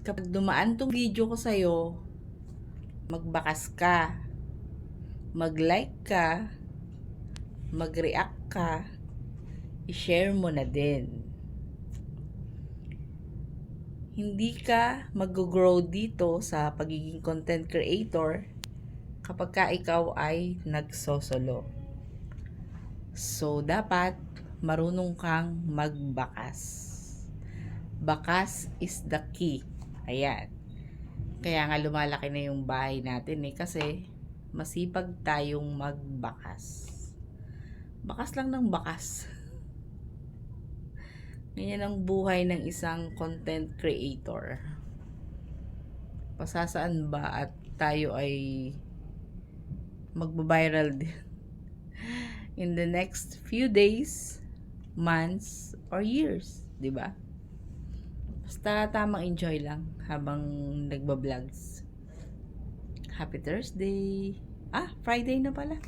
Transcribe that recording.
Kapag dumaan tong video ko sa'yo, magbakas ka, mag-like ka, mag-react ka, i-share mo na din. Hindi ka mag-grow dito sa pagiging content creator kapag ka ikaw ay nagsosolo. So, dapat marunong kang magbakas. Bakas is the key. Ayan. Kaya nga lumalaki na yung bahay natin kasi masipag tayong magbakas. Bakas lang ng bakas. Ganyan ang buhay ng isang content creator. Pasasaan ba at tayo ay magbabiral din in the next few days, months, or years, di ba? Basta tamang enjoy lang habang nagba-vlogs. Happy Thursday! Friday na pala.